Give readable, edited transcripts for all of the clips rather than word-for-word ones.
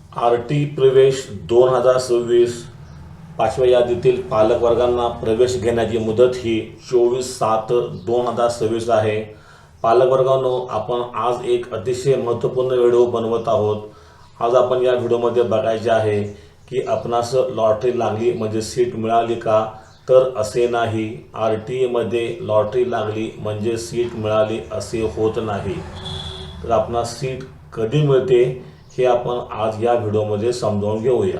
RT प्रवेश 2026 पाचव्या यादीतील पालक वर्गांना प्रवेश घेण्याची मुदत ही 24/7/2026 आहे। पालक वर्गांनो, आपण आज एक अतिशय महत्त्वपूर्ण व्हिडिओ बनवत आहोत। आज आपण या व्हिडिओमध्ये बघायचे आहे की आपणास लॉटरी लागली म्हणजे सीट मिळाली का? तर असे नाही। आरटीमध्ये लॉटरी लागली म्हणजे सीट मिळाली असे होत नाही। तर आपणास सीट कधी मिळते हे आपण आज या व्हिडिओमध्ये समजावून घेऊया।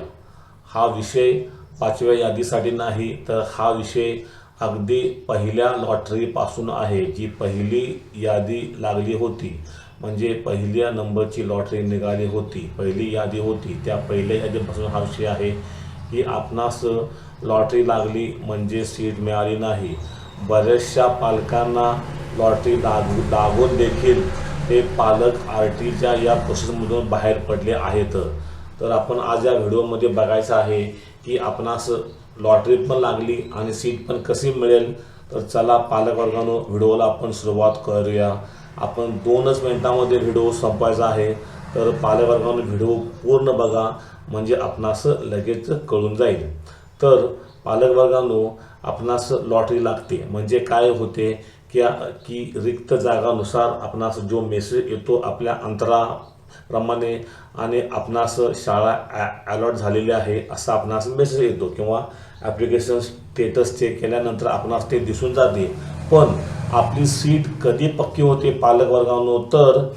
हा विषय पाचव्या यादीसाठी नाही, तर हा विषय अगदी पहिल्या लॉटरीपासून आहे। जी पहिली यादी लागली होती म्हणजे पहिल्या नंबरची लॉटरी निघाली होती, पहिली यादी होती, त्या पहिल्या यादीपासून हा विषय आहे की आपणास लॉटरी लागली म्हणजे सीट मिळाली नाही। बऱ्याचशा पालकांना लॉटरी लागून देखील ते पालक आरटीच्या या प्रोसेसमधून बाहेर पडले आहेत। तर आपण आज या व्हिडिओमध्ये बघायचं आहे की आपणास लॉटरी पण लागली आणि सीट पण कशी मिळेल। तर चला पालक वर्गांनो, व्हिडिओला आपण सुरुवात करूया। आपण 2च मिनिटांमध्ये व्हिडिओ संपवायचा आहे, तर पालक वर्गांनो व्हिडिओ पूर्ण बघा म्हणजे आपणास लगेच कळून जाईल। तर पालक वर्गांनो, आपणास लॉटरी लागते म्हणजे काय होते की रिक्त जागानुसार आपणास जो मेसेज येतो आपल्या अंतराप्रमाणे आणि आपणास शाळा अलॉट झालेली आहे असा आपणास मेसेज येतो किंवा ॲप्लिकेशन स्टेटस चेक केल्यानंतर आपणास ते दिसून जाते। पण आपली सीट कधी पक्की होते पालक वर्गांनो? तर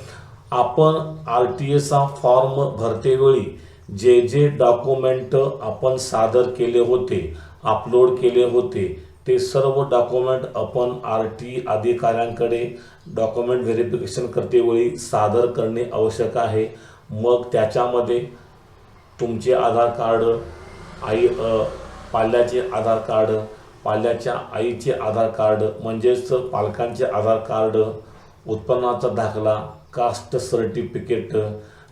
आपण RTAचा फॉर्म भरतेवेळी जे जे डॉक्युमेंट आपण सादर केले होते, अपलोड केले होते, ते सर्व डॉक्युमेंट आपण RT अधिकाऱ्यांकडे डॉक्युमेंट व्हेरिफिकेशन करतेवेळी सादर करणे आवश्यक आहे। मग त्याच्यामध्ये तुमचे आधार कार्ड, पाल्याचे आधार कार्ड, पाल्याच्या आईचे आधार कार्ड म्हणजेच पालकांचे आधार कार्ड, उत्पन्नाचा दाखला, caste certificate,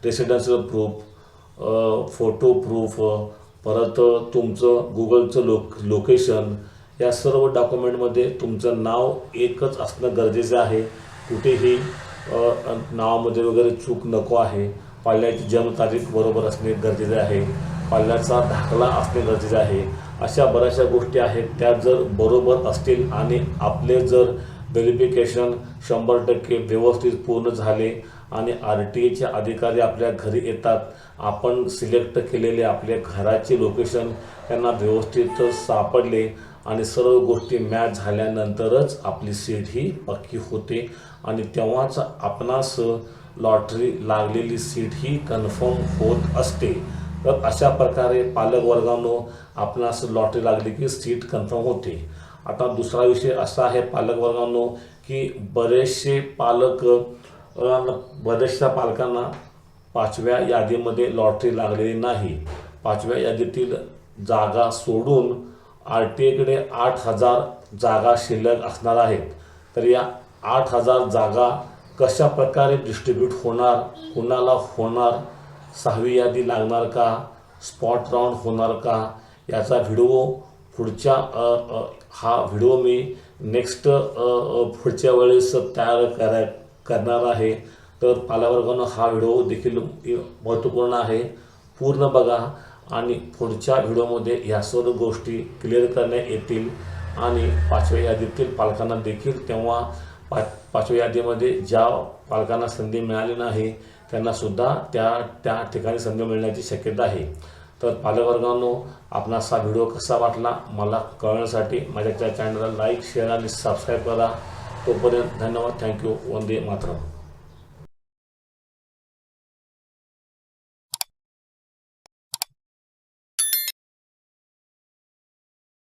residential proof, photo proof, परत तुमचं गुगलचं लोकेशन, या सर्व डॉक्युमेंटमध्ये तुमचं नाव एकच असणं गरजेचं आहे। कुठेही नावामध्ये वगैरे चूक नको आहे। पाल्याची जन्मतारीख बरोबर असणे गरजेचे आहे, पाल्याचा दाखला असणे गरजेचे आहे। अशा बऱ्याचशा गोष्टी आहेत, त्या जर बरोबर असतील आणि आपले जर व्हेरिफिकेशन 100% व्यवस्थित पूर्ण झाले आणि RTAचे अधिकारी आपल्या घरी येतात, आपण सिलेक्ट केलेले आपल्या घराचे लोकेशन त्यांना व्यवस्थित सापडले आणि सर्व गोष्टी मॅच झाल्यानंतरच आपली सीट ही पक्की होते आणि तेव्हाच आपणास लॉटरी लागलेली सीट ही कन्फर्म होत असते। तर अशा प्रकारे पालक वर्गांनो, आपणास लॉटरी लागली की सीट कन्फर्म होते। आता दुसरा विषय असा आहे पालक वर्गांनो की बऱ्याचशा पालकांना पाचव्या यादीमध्ये लॉटरी लागलेली नाही। पाचव्या यादीतील जागा सोडून RTAकडे 8,000 जागा शिल्लक असणार आहेत। तर या 8,000 जागा कशा प्रकारे डिस्ट्रीब्यूट होणार, कुणाला होणार, 6वी यादी लागणार का, स्पॉट राऊंड होणार का, याचा व्हिडिओ हा व्हिडिओ मी नेक्स्ट पुढच्या वेळेस तयार करणार आहे। तर पालकवर्गांनो, हा व्हिडिओ देखील महत्त्वपूर्ण आहे, पूर्ण बघा आणि पुढच्या व्हिडिओमध्ये ह्या सर्व गोष्टी क्लिअर करण्यात येतील आणि पाचव्या यादीतील पालकांना देखील तेव्हा पाचव्या यादीमध्ये ज्या पालकांना संधी मिळाली नाही त्यांनासुद्धा त्या ठिकाणी संधी मिळण्याची शक्यता आहे। तर पालकवर्गांनो, आपणास हा व्हिडिओ कसा वाटला मला कळण्यासाठी माझ्या चॅनलला लाईक, शेअर आणि सबस्क्राईब करा। तोपर्यंत धन्यवाद, थँक्यू, वंदे मातरम।